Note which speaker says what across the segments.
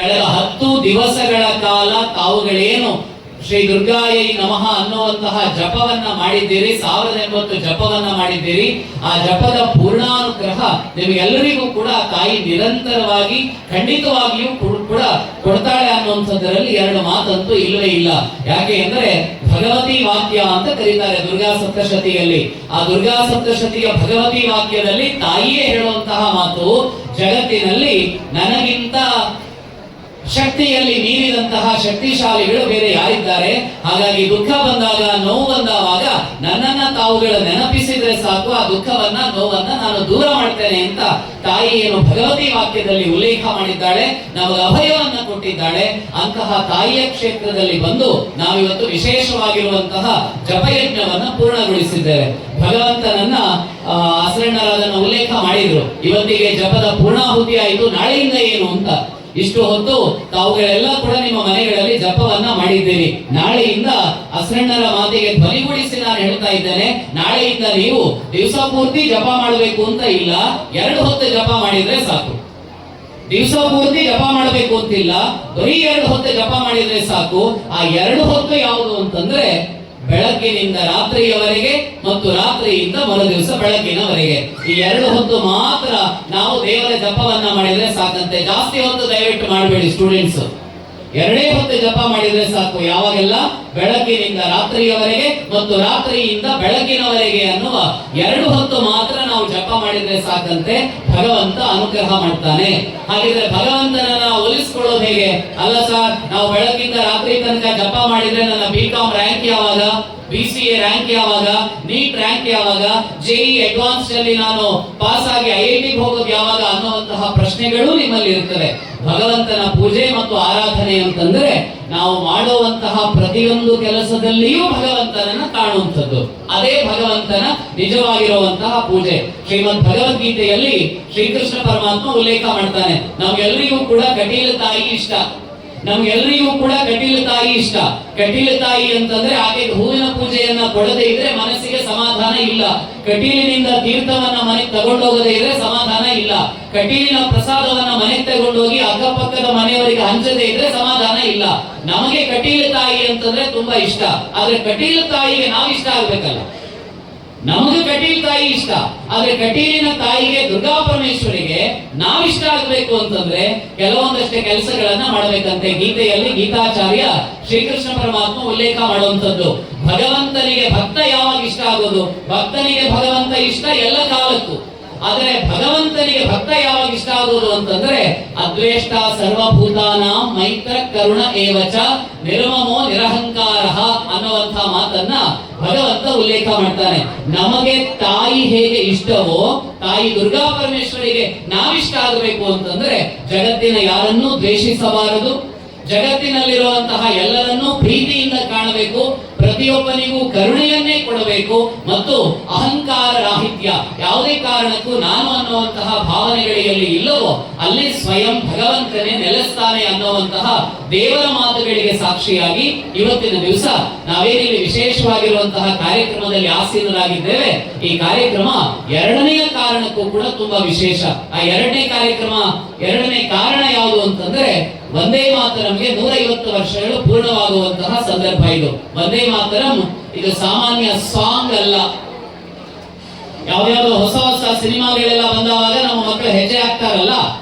Speaker 1: ಕಳೆದ 10 ದಿವಸಗಳ ಕಾಲ ತಾವುಗಳೇನು ಶ್ರೀ ದುರ್ಗಾಯೈ ನಮಃ ಅನ್ನುವಂತಹ ಜಪವನ್ನ ಮಾಡಿದ್ದೀರಿ, 1080 ಜಪವನ್ನ ಮಾಡಿದ್ದೀರಿ. ಆ ಜಪದ ಪೂರ್ಣಾನುಗ್ರಹ ನಿಮಗೆಲ್ಲರಿಗೂ ಕೂಡ ತಾಯಿ ನಿರಂತರವಾಗಿ ಖಂಡಿತವಾಗಿಯೂ ಕೂಡ ಕೊಡ್ತಾಳೆ ಅನ್ನುವಂಥದ್ರಲ್ಲಿ ಎರಡು ಮಾತಂತೂ ಇಲ್ಲವೇ ಇಲ್ಲ. ಯಾಕೆ ಅಂದ್ರೆ ಭಗವತಿ ವಾಕ್ಯ ಅಂತ ಕರೀತಾರೆ ದುರ್ಗಾ ಸಪ್ತಶತಿಯಲ್ಲಿ. ಆ ದುರ್ಗಾ ಸಪ್ತಶತಿಯ ಭಗವತಿ ವಾಕ್ಯದಲ್ಲಿ ತಾಯಿಯೇ ಹೇಳುವಂತಹ ಮಾತು, ಜಗತ್ತಿನಲ್ಲಿ ನನಗಿಂತ ಶಕ್ತಿಯಲ್ಲಿ ಮೀರಿದಂತಹ ಶಕ್ತಿಶಾಲಿಗಳು ಬೇರೆ ಯಾರಿದ್ದಾರೆ? ಹಾಗಾಗಿ ದುಃಖ ಬಂದಾಗ, ನೋವು ಬಂದಾಗ ನನ್ನನ್ನ ತಾವುಗಳು ನೆನಪಿಸಿದ್ರೆ ಸಾಕು, ಆ ದುಃಖವನ್ನ ನೋವನ್ನ ನಾನು ದೂರ ಮಾಡ್ತೇನೆ ಅಂತ ತಾಯಿ ಏನು ಭಗವತಿ ವಾಕ್ಯದಲ್ಲಿ ಉಲ್ಲೇಖ ಮಾಡಿದ್ದಾಳೆ, ನಮಗೆ ಅಭಯವನ್ನ ಕೊಟ್ಟಿದ್ದಾಳೆ. ಅಂತಹ ತಾಯಿಯ ಕ್ಷೇತ್ರದಲ್ಲಿ ಬಂದು ನಾವಿವತ್ತು ವಿಶೇಷವಾಗಿರುವಂತಹ ಜಪಯಜ್ಞವನ್ನ ಪೂರ್ಣಗೊಳಿಸಿದ್ದೇವೆ. ಭಗವಂತನನ್ನ ಅಸರಣ್ಣರಾದನ್ನ ಉಲ್ಲೇಖ ಮಾಡಿದ್ರು. ಇವತ್ತಿಗೆ ಜಪದ ಪೂರ್ಣಾಹುತಿ ಆಯಿತು, ನಾಳೆಯಿಂದ ಏನು ಅಂತ. ಇಷ್ಟು ಹೊತ್ತು ತಾವುಗಳೆಲ್ಲ ಕೂಡ ನಿಮ್ಮ ಮನೆಗಳಲ್ಲಿ ಜಪವನ್ನ ಮಾಡಿದ್ದೀರಿ. ನಾಳೆಯಿಂದ ಅಸರಣ್ಣರ ಮಾತಿಗೆ ಧ್ವನಿಗೂಡಿಸಿ ನಾನು ಹೇಳ್ತಾ ಇದ್ದೇನೆ, ನಾಳೆಯಿಂದ ನೀವು ದಿವಸ ಪೂರ್ತಿ ಜಪ ಮಾಡಬೇಕು ಅಂತ ಇಲ್ಲ, 2 ಹೊತ್ತು ಜಪ ಮಾಡಿದ್ರೆ ಸಾಕು. ದಿವಸ ಪೂರ್ತಿ ಜಪ ಮಾಡಬೇಕು ಅಂತಿಲ್ಲ, ಬರೀ 2 ಹೊತ್ತು ಜಪ ಮಾಡಿದ್ರೆ ಸಾಕು. ಆ 2 ಹೊತ್ತು ಯಾವುದು ಅಂತಂದ್ರೆ ಬೆಳಗ್ಗಿನಿಂದ ರಾತ್ರಿಯವರೆಗೆ ಮತ್ತು ರಾತ್ರಿಯಿಂದ ಮರು ದಿವಸ ಬೆಳಗ್ಗಿನವರೆಗೆ. ಈ 2 ಹೊತ್ತು ಮಾತ್ರ ನಾವು ದೇವರ ಜಪವನ್ನ ಮಾಡಿದ್ರೆ ಸಾಕಂತೆ. ಜಾಸ್ತಿ ಹೊತ್ತು ದಯವಿಟ್ಟು ಮಾಡಬೇಡಿ ಸ್ಟೂಡೆಂಟ್ಸ್. 2 ಹೊತ್ತು ಜಪ ಮಾಡಿದ್ರೆ ಸಾಕು. ಯಾವಾಗೆಲ್ಲ ಬೆಳಗ್ಗಿನಿಂದ ರಾತ್ರಿಯವರೆಗೆ ಮತ್ತು ರಾತ್ರಿಯಿಂದ ಬೆಳಗ್ಗಿನವರೆಗೆ ಅನ್ನುವ 2 ಹೊತ್ತು ಮಾತ್ರ ನಾವು ಜಪ ಮಾಡಿದ್ರೆ ಸಾಕಂತೆ. ಭಗವಂತ ಅನುಗ್ರಹ ಮಾಡ್ತಾನೆ. ಹಾಗಿದ್ರೆ ಭಗವಂತನನ್ನ ಒಲಿಸ್ಕೊಳ್ಳೋದು ಹೇಗೆ? ಅಲ್ಲ ಸರ್, ನಾವು ಬೆಳಗ್ಗಿಂದ ರಾತ್ರಿ ತನಕ ಜಪ ಮಾಡಿದ್ರೆ ನನ್ನ BCom ರ್ಯಾಂಕ್ ಯಾವಾಗ, BCA ರ್ಯಾಂಕ್ ಯಾವಾಗ, ನೀಟ್ ರ್ಯಾಂಕ್ ಯಾವಾಗ, JEE ಅಡ್ವಾನ್ಸ್ ಅಲ್ಲಿ ನಾನು ಪಾಸ್ ಆಗಿ IIT ಹೋಗೋದು ಯಾವಾಗ ಅನ್ನುವಂತಹ ಪ್ರಶ್ನೆಗಳು ನಿಮ್ಮಲ್ಲಿ ಇರುತ್ತವೆ. ಭಗವಂತನ ಪೂಜೆ ಮತ್ತು ಆರಾಧನೆ ಅಂತಂದ್ರೆ ನಾವು ಮಾಡುವಂತಹ ಪ್ರತಿಯೊಂದು ಕೆಲಸದಲ್ಲಿಯೂ ಭಗವಂತನನ್ನ ಕಾಣುವಂಥದ್ದು. ಅದೇ ಭಗವಂತನ ನಿಜವಾಗಿರುವಂತಹ ಪೂಜೆ. ಶ್ರೀಮದ್ ಭಗವದ್ಗೀತೆಯಲ್ಲಿ ಶ್ರೀಕೃಷ್ಣ ಪರಮಾತ್ಮ ಉಲ್ಲೇಖ ಮಾಡ್ತಾನೆ, ನಮ್ಗೆಲ್ಲರಿಗೂ ಕೂಡ ಕಟೀಲ ತಾಯಿ ಇಷ್ಟ. ನಮ್ಗೆಲ್ಲರಿಗೂ ಕೂಡ ಕಟೀಲ ತಾಯಿ ಇಷ್ಟ. ಕಟೀಲ ತಾಯಿ ಅಂತಂದ್ರೆ ಆಕೆಗೆ ಹೂವಿನ ಪೂಜೆಯನ್ನ ಕೊಡದೇ ಇದ್ರೆ ಮನಸ್ಸಿಗೆ ಸಮಾಧಾನ ಇಲ್ಲ. ಕಟೀಲಿನಿಂದ ತೀರ್ಥವನ್ನ ಮನೆಗೆ ತಗೊಂಡೋಗದೇ ಇದ್ರೆ ಸಮಾಧಾನ ಇಲ್ಲ. ಕಟೀಲಿನ ಪ್ರಸಾದವನ್ನ ಮನೆಗೆ ತಗೊಂಡೋಗಿ ಅಕ್ಕಪಕ್ಕದ ಮನೆಯವರಿಗೆ ಹಂಚದೇ ಇದ್ರೆ ಸಮಾಧಾನ ಇಲ್ಲ. ನಮಗೆ ಕಟೀಲ ತಾಯಿ ಅಂತಂದ್ರೆ ತುಂಬಾ ಇಷ್ಟ. ಆದ್ರೆ ಕಟೀಲ ತಾಯಿಗೆ ನಾವಿಷ್ಟ ಆಗ್ಬೇಕಲ್ಲ. ನಮಗೆ ಕಟೀಲ್ ತಾಯಿ ಇಷ್ಟ, ಆದ್ರೆ ಕಟೀಲಿನ ತಾಯಿಗೆ ದುರ್ಗಾ ಪರಮೇಶ್ವರಿಗೆ ನಾವಿಷ್ಟ ಆಗ್ಬೇಕು ಅಂತಂದ್ರೆ ಕೆಲವೊಂದಷ್ಟೇ ಕೆಲಸಗಳನ್ನ ಮಾಡಬೇಕಂತೆ. ಗೀತೆಯಲ್ಲಿ ಗೀತಾಚಾರ್ಯ ಶ್ರೀಕೃಷ್ಣ ಪರಮಾತ್ಮ ಉಲ್ಲೇಖ ಮಾಡುವಂತದ್ದು, ಭಗವಂತನಿಗೆ ಭಕ್ತ ಯಾವಾಗ ಇಷ್ಟ ಆಗೋದು? ಭಕ್ತನಿಗೆ ಭಗವಂತ ಇಷ್ಟ ಎಲ್ಲ ಕಾಲಕ್ಕೂ. ಆದ್ರೆ ಭಗವಂತನಿಗೆ ಭಕ್ತ ಯಾವಾಗ ಇಷ್ಟ ಆಗೋದು ಅಂತಂದ್ರೆ ಅದ್ವೇಷ್ಟ ಸರ್ವಭೂತಾನಾಂ ಮೈತ್ರ ಕರುಣ ಏವಚ ನಿರ್ಮಮೋ ನಿರಹಂಕಾರ ಅನ್ನುವಂಥ ಮಾತನ್ನ ಭಗವಂತ ಉಲ್ಲೇಖ ಮಾಡ್ತಾನೆ. ನಮಗೆ ತಾಯಿ ಹೇಗೆ ಇಷ್ಟವೋ ತಾಯಿ ದುರ್ಗಾ ಪರಮೇಶ್ವರಿಗೆ ನಾವಿಷ್ಟ ಆಗಬೇಕು ಅಂತಂದ್ರೆ ಜಗತ್ತಿನ ಯಾರನ್ನೂ ದ್ವೇಷಿಸಬಾರದು, ಜಗತ್ತಿನಲ್ಲಿರುವಂತಹ ಎಲ್ಲರನ್ನೂ ಪ್ರೀತಿಯಿಂದ ಕಾಣಬೇಕು, ಪ್ರತಿಯೊಬ್ಬನಿಗೂ ಕರುಣೆಯನ್ನೇ ಕೊಡಬೇಕು ಮತ್ತು ಅಹಂಕಾರ ರಾಹಿತ್ಯ, ಯಾವುದೇ ಕಾರಣಕ್ಕೂ ನಾನು ಅನ್ನುವಂತಹ ಭಾವನೆಗಳಲ್ಲಿ ಇಲ್ಲವೋ ಅಲ್ಲಿ ಸ್ವಯಂ ಭಗವಂತನೇ ನೆಲೆಸ್ತಾನೆ ಅನ್ನುವಂತಹ ದೇವರ ಮಾತುಗಳಿಗೆ ಸಾಕ್ಷಿಯಾಗಿ ಇವತ್ತಿನ ದಿವಸ ನಾವೇನಿಲ್ಲಿ ವಿಶೇಷವಾಗಿರುವಂತಹ ಕಾರ್ಯಕ್ರಮದಲ್ಲಿ ಆಸೀನರಾಗಿದ್ದೇವೆ. ಈ ಕಾರ್ಯಕ್ರಮ 2ನೇ ಕಾರಣಕ್ಕೂ ಕೂಡ ತುಂಬಾ ವಿಶೇಷ. ಆ 2ನೇ ಕಾರಣ ಯಾವುದು ಅಂತಂದ್ರೆ ವಂದೇ ಮಾತರಂಗೆ 150 ವರ್ಷಗಳು ಪೂರ್ಣವಾಗುವಂತಹ ಸಂದರ್ಭ ಇದು. ವಂದೇ ಮಾತರಂ ಇದು ಸಾಮಾನ್ಯ ಸಾಂಗ್ ಅಲ್ಲ. ಯಾವ್ಯಾವ್ದು ಹೊಸ ಹೊಸ ಸಿನಿಮಾಗಳೆಲ್ಲ ಬಂದಾಗ ನಮ್ಮ ಮಕ್ಕಳು ಹೆಜ್ಜೆ ಹಾಕ್ತಾರಲ್ಲ,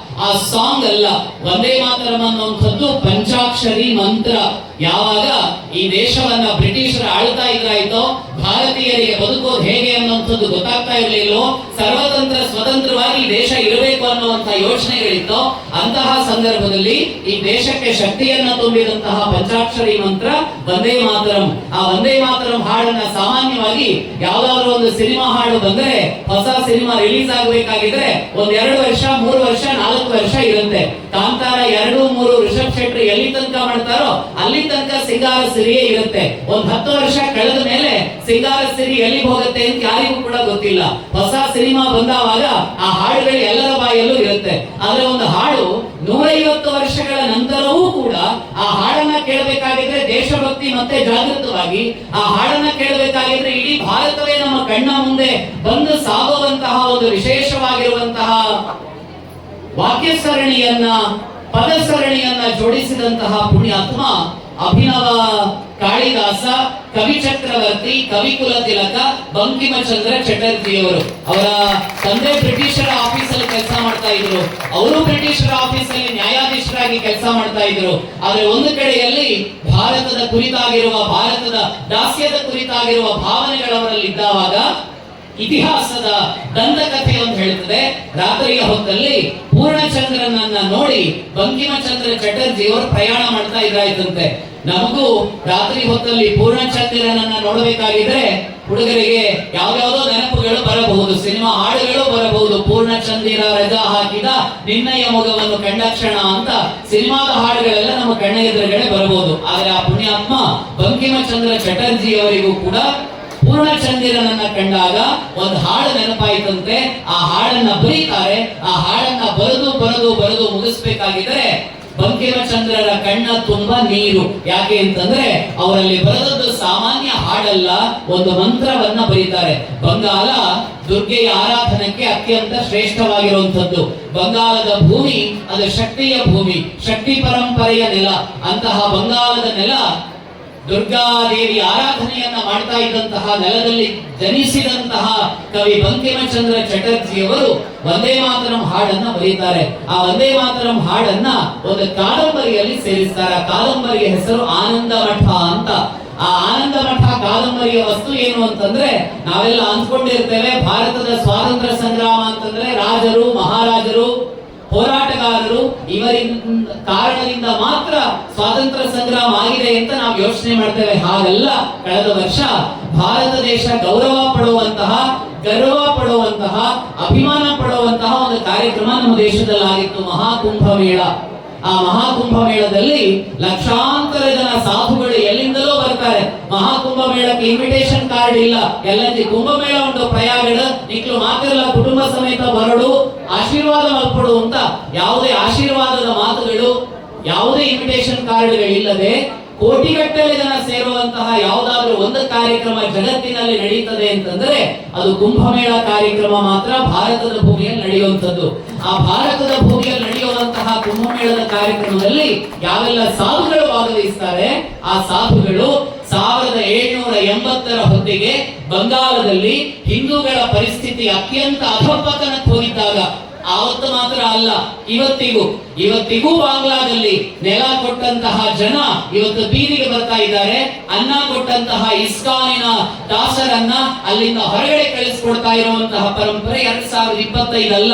Speaker 1: ಆ ಸಾಂಗ್ ಅಲ್ಲ. ವಂದೇ ಮಾತರಂ ಅನ್ನುವಂಥದ್ದು ಪಂಚಾಕ್ಷರಿ ಮಂತ್ರ. ಯಾವಾಗ ಈ ದೇಶವನ್ನ ಬ್ರಿಟಿಷರು ಆಳ್ತಾ ಇದ್ರಾಯ್ತೋ, ಭಾರತೀಯರಿಗೆ ಬದುಕೋದು ಹೇಗೆ ಅನ್ನುವಂಥದ್ದು ಗೊತ್ತಾಗ್ತಾ ಇರಲಿಲ್ಲೋ, ಸರ್ವತಂತ್ರ ಸ್ವತಂತ್ರವಾಗಿ ದೇಶ ಇರಬೇಕು ಅನ್ನುವಂಥ ಯೋಚನೆಗಳಿತ್ತೋ, ಅಂತಹ ಸಂದರ್ಭದಲ್ಲಿ ಈ ದೇಶಕ್ಕೆ ಶಕ್ತಿಯನ್ನ ತುಂಬಿದಂತಹ ಪಂಚಾಕ್ಷರಿ ಮಂತ್ರ ವಂದೇ ಮಾತರಂ. ಆ ವಂದೇ ಮಾತರಂ ಹಾಡನ್ನ ಸಾಮಾನ್ಯವಾಗಿ ಯಾವ್ದಾದ್ರು ಒಂದು ಸಿನಿಮಾ ಹಾಡು ಬಂದ್ರೆ, ಹೊಸ ಸಿನಿಮಾ ರಿಲೀಸ್ ಆಗಬೇಕಾಗಿದ್ರೆ 1-2 ವರ್ಷ 3 ವರ್ಷ 4 ವರ್ಷ ಇರುತ್ತೆ. ಕಾಂತಾರ 2, 3 ರಿಷಬ್ ಶೆಟ್ಟಿ ಎಲ್ಲಿ ತನಕ ಮಾಡ್ತಾರೋ ಅಲ್ಲಿ ತನಕ ಸಿಂಗಾರ ಸಿರಿಯೇ ಇರುತ್ತೆ. 10 ವರ್ಷ ಕಳೆದ ಮೇಲೆ ಸಿಂಗಾರ ಸಿರಿ ಎಲ್ಲಿಗೆ ಹೋಗುತ್ತೆ ಅಂತ ಯಾರಿಗೂ ಕೂಡ ಗೊತ್ತಿಲ್ಲ. ಹೊಸ ಸಿನಿಮಾ ಬಂದಾವಾಗ ಆ ಹಾಡುಗಳು ಎಲ್ಲರ ಬಾಯಲ್ಲೂ ಇರುತ್ತೆ. ಆದ್ರೆ ಒಂದು ಹಾಡು 150 ವರ್ಷಗಳ ನಂತರವೂ ಕೂಡ ಆ ಹಾಡನ್ನ ಕೇಳಬೇಕಾಗಿದ್ರೆ ದೇಶಭಕ್ತಿ ಮತ್ತೆ ಜಾಗೃತವಾಗಿ ಆ ಹಾಡನ್ನ ಕೇಳಬೇಕಾಗಿದ್ರೆ ಇಡೀ ಭಾರತವೇ ನಮ್ಮ ಕಣ್ಣ ಮುಂದೆ ಬಂದು ಸಾಗುವಂತಹ ಒಂದು ವಿಶೇಷವಾಗಿರುವಂತಹ ವಾಕ್ಯ ಸರಣಿಯನ್ನ ಪದಸರಣಿಯನ್ನ ಜೋಡಿಸಿದಂತಹ ಪುಣ್ಯಾತ್ಮ ಅಭಿನವ ಕಾಳಿದಾಸ, ಕವಿ ಚಕ್ರವರ್ತಿ, ಕವಿಕುಲ ತಿಲಕ ಬಂಕಿಮಚಂದ್ರ ಚಟರ್ಜಿಯವರು. ಅವರ ತಂದೆ ಬ್ರಿಟಿಷರ ಆಫೀಸಲ್ಲಿ ಕೆಲಸ ಮಾಡ್ತಾ ಇದ್ರು, ಅವರು ಬ್ರಿಟಿಷರ ಆಫೀಸಲ್ಲಿ ನ್ಯಾಯಾಧೀಶರಾಗಿ ಕೆಲಸ ಮಾಡ್ತಾ ಇದ್ರು. ಆದ್ರೆ ಒಂದು ಕಡೆಯಲ್ಲಿ ಭಾರತದ ಕುರಿತಾಗಿರುವ, ಭಾರತದ ದಾಸ್ಯದ ಕುರಿತಾಗಿರುವ ಭಾವನೆಗಳವರಲ್ಲಿ ಇದ್ದಾವಾಗ ಇತಿಹಾಸದ ದಂತಕಥೆ ಅಂತ ಹೇಳ್ತದೆ. ರಾತ್ರಿಯ ಹೊತ್ತಲ್ಲಿ ಪೂರ್ಣಚಂದ್ರನನ್ನ ನೋಡಿ ಬಂಕಿಮಚಂದ್ರ ಚಟರ್ಜಿ ಅವರು ಪ್ರಯಾಣ ಮಾಡ್ತಾ ಇದ್ದಾಯ್ತಂತೆ. ನಮಗೂ ರಾತ್ರಿ ಹೊತ್ತಲ್ಲಿ ಪೂರ್ಣಚಂದ್ರನನ್ನ ನೋಡಬೇಕಾಗಿದ್ರೆ ಹುಡುಗರಿಗೆ ಯಾವ್ಯಾವ್ದೋ ನೆನಪುಗಳು ಬರಬಹುದು, ಸಿನಿಮಾ ಹಾಡುಗಳು ಬರಬಹುದು. ಪೂರ್ಣಚಂದಿರ ರಜಾ ಹಾಕಿದ ನಿನ್ನಯ ಮೊಗವನ್ನು ಕಂಡಕ್ಷಣ ಅಂತ ಸಿನಿಮಾದ ಹಾಡುಗಳೆಲ್ಲ ನಮ್ಮ ಕಣ್ಣ ಎದುರುಗಡೆ ಬರಬಹುದು. ಆದ್ರೆ ಆ ಪುಣ್ಯಾತ್ಮ ಬಂಕಿಮಚಂದ್ರ ಚಟರ್ಜಿ ಅವರಿಗೂ ಕೂಡ ಪೂರ್ಣಚಂದಿರನನ್ನ ಕಂಡಾಗ ಒಂದು ಹಾಡು ನೆನಪಾಯಿತಂತೆ. ಆ ಹಾಡನ್ನ ಬರೀತಾರೆ. ಆ ಹಾಡನ್ನ ಬರೆದು ಮುಗಿಸ್ಬೇಕಾಗಿದ್ರೆ ಬಂಕಿಮಚಂದ್ರರ ಕಣ್ಣ ತುಂಬಾ ನೀರು. ಯಾಕೆ ಅಂತಂದ್ರೆ ಅವರಲ್ಲಿ ಬರೆದದ್ದು ಸಾಮಾನ್ಯ ಹಾಡಲ್ಲ, ಒಂದು ಮಂತ್ರವನ್ನ ಬರೀತಾರೆ. ಬಂಗಾಲ ದುರ್ಗೆಯ ಆರಾಧನೆಗೆ ಅತ್ಯಂತ ಶ್ರೇಷ್ಠವಾಗಿರುವಂತದ್ದು. ಬಂಗಾಳದ ಭೂಮಿ ಅದು ಶಕ್ತಿಯ ಭೂಮಿ, ಶಕ್ತಿ ಪರಂಪರೆಯ ನೆಲ. ಅಂತಹ ಬಂಗಾಳದ ನೆಲ ದುರ್ಗಾದೇವಿ ಆರಾಧನೆಯನ್ನ ಮಾಡ್ತಾ ಇದ್ದಂತಹ ನೆಲದಲ್ಲಿ ಜನಿಸಿದಂತಹ ಕವಿ ಬಂಕಿಮಚಂದ್ರ ಚಟರ್ಜಿಯವರು ವಂದೇ ಮಾತರಂ ಹಾಡನ್ನ ಬರೀತಾರೆ. ಆ ವಂದೇ ಮಾತರಂ ಹಾಡನ್ನ ಒಂದು ಕಾದಂಬರಿಯಲ್ಲಿ ಸೇರಿಸ್ತಾರೆ. ಆ ಕಾದಂಬರಿಯ ಹೆಸರು ಆನಂದ ಮಠ ಅಂತ. ಆ ಆನಂದ ಮಠ ಕಾದಂಬರಿಯ ವಸ್ತು ಏನು ಅಂತಂದ್ರೆ, ನಾವೆಲ್ಲ ಅಂದ್ಕೊಂಡಿರ್ತೇವೆ ಭಾರತದ ಸ್ವಾತಂತ್ರ್ಯ ಸಂಗ್ರಾಮ ಅಂತಂದ್ರೆ ರಾಜರು, ಮಹಾರಾಜರು, ಹೋರಾಟಗಾರರು ಇವರಿಂದ ಕಾರಣದಿಂದ ಮಾತ್ರ ಸ್ವಾತಂತ್ರ್ಯ ಸಂಗ್ರಾಮ ಆಗಿದೆ ಅಂತ ನಾವು ಯೋಚನೆ ಮಾಡ್ತೇವೆ. ಹಾಗಲ್ಲ. ಕಳೆದ ವರ್ಷ ಭಾರತ ದೇಶ ಗೌರವ ಪಡುವಂತಹ, ಗರ್ವ ಪಡುವಂತಹ, ಅಭಿಮಾನ ಪಡುವಂತಹ ಒಂದು ಕಾರ್ಯಕ್ರಮ ನಮ್ಮ ದೇಶದಲ್ಲಿ ಆಗಿತ್ತು, ಮಹಾಕುಂಭಮೇಳ. ಆ ಮಹಾಕುಂಭಮೇಳದಲ್ಲಿ ಲಕ್ಷಾಂತರ ಜನ ಸಾಧುಗಳು ಎಲ್ಲಿಂದಲೂ ಬರ್ತಾರೆ. ಮಹಾಕುಂಭಮೇಳಕ್ಕೆ ಇನ್ವಿಟೇಷನ್ ಕಾರ್ಡ್ ಇಲ್ಲ. ಎಲ್ಲಂದಿ ಕುಂಭಮೇಳ ಉಂಟು ಪ್ರಯಾಗಡ ನಿಕ್ಲು ಮಾತಿರಲ್ಲ, ಕುಟುಂಬ ಸಮೇತ ಬರಡು, ಆಶೀರ್ವಾದ ಮಲ್ಪಡು ಅಂತ ಯಾವುದೇ ಆಶೀರ್ವಾದದ ಮಾತುಗಳು, ಯಾವುದೇ ಇನ್ವಿಟೇಷನ್ ಕಾರ್ಡ್ಗಳಿಲ್ಲದೆ ಕೋಟಿಗಟ್ಟಲೆ ಜನ ಸೇರುವಂತಹ ಯಾವುದಾದ್ರೂ ಒಂದು ಕಾರ್ಯಕ್ರಮ ಜಗತ್ತಿನಲ್ಲಿ ನಡೀತದೆ ಅಂತಂದ್ರೆ ಅದು ಕುಂಭಮೇಳ ಕಾರ್ಯಕ್ರಮ ಮಾತ್ರ ಭಾರತದ ಭೂಮಿಯಲ್ಲಿ ನಡೆಯುವಂಥದ್ದು. ಆ ಭಾರತದ ಭೂಮಿಯಲ್ಲಿ ನಡೆಯುವಂತಹ ಕುಂಭಮೇಳದ ಕಾರ್ಯಕ್ರಮದಲ್ಲಿ ಯಾವೆಲ್ಲ ಸಾಧುಗಳು ಭಾಗವಹಿಸ್ತಾರೆ, ಆ ಸಾಧುಗಳು 1780ರ ಹೊತ್ತಿಗೆ ಬಂಗಾಳದಲ್ಲಿ ಹಿಂದೂಗಳ ಪರಿಸ್ಥಿತಿ ಅತ್ಯಂತ ಅಧಪತನಕ್ಕೆ ಹೋಗಿದ್ದಾಗ, ಆವತ್ತು ಮಾತ್ರ ಅಲ್ಲ, ಇವತ್ತಿಗೂ ಬಾಂಗ್ಲಾದಲ್ಲಿ ನೆಲ ಕೊಟ್ಟಂತಹ ಜನ ಇವತ್ತು ಬೀದಿಗೆ ಬರ್ತಾ ಇದ್ದಾರೆ. ಅನ್ನ ಕೊಟ್ಟಂತಹ ಇಸ್ಕಾನಿನ ದಾಸರನ್ನ ಅಲ್ಲಿಂದ ಹೊರಗಡೆ ಕಳಿಸ್ಕೊಡ್ತಾ ಇರುವಂತಹ ಪರಂಪರೆ 2025 ಅಲ್ಲ,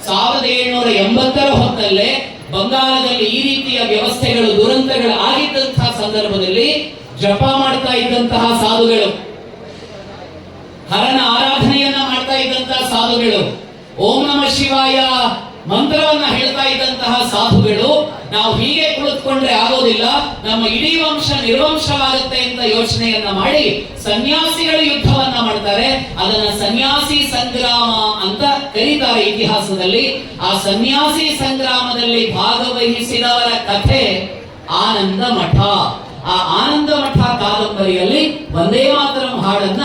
Speaker 1: 1780ರ ಹೊತ್ತಲ್ಲೇ ಬಂಗಾಳದಲ್ಲಿ ಈ ರೀತಿಯ ವ್ಯವಸ್ಥೆಗಳು, ದುರಂತಗಳು ಆಗಿದ್ದಂತಹ ಸಂದರ್ಭದಲ್ಲಿ ಜಪ ಮಾಡ್ತಾ ಇದ್ದಂತಹ ಸಾಧುಗಳು, ಹರನ ಆರಾಧನೆಯನ್ನ ಮಾಡ್ತಾ ಇದ್ದಂತಹ ಸಾಧುಗಳು, ಓಂ ನಮಃ ಶಿವಾಯ ಮಂತ್ರವನ್ನ ಹೇಳ್ತಾ ಇದ್ದಂತಹ ಸಾಧುಗಳು, ನಾವು ಹೀಗೆ ಕುಳಿತುಕೊಂಡ್ರೆ ಆಗೋದಿಲ್ಲ, ನಮ್ಮ ಇಡೀ ವಂಶ ನಿರ್ವಂಶವಾಗುತ್ತೆ ಅಂತ ಯೋಚನೆಯನ್ನ ಮಾಡಿ ಸನ್ಯಾಸಿಗಳ ಯುದ್ಧವನ್ನ ಮಾಡ್ತಾರೆ. ಅದನ್ನ ಸನ್ಯಾಸಿ ಸಂಗ್ರಾಮ ಅಂತ ಕರೀತಾರೆ ಇತಿಹಾಸದಲ್ಲಿ. ಆ ಸನ್ಯಾಸಿ ಸಂಗ್ರಾಮದಲ್ಲಿ ಭಾಗವಹಿಸಿದವರ ಕಥೆ ಆನಂದ ಮಠ. ಆ ಆನಂದ ಮಠ ಕಾದಂಬರಿಯಲ್ಲಿ ವಂದೇ ಮಾತರಂ ಹಾಡನ್ನ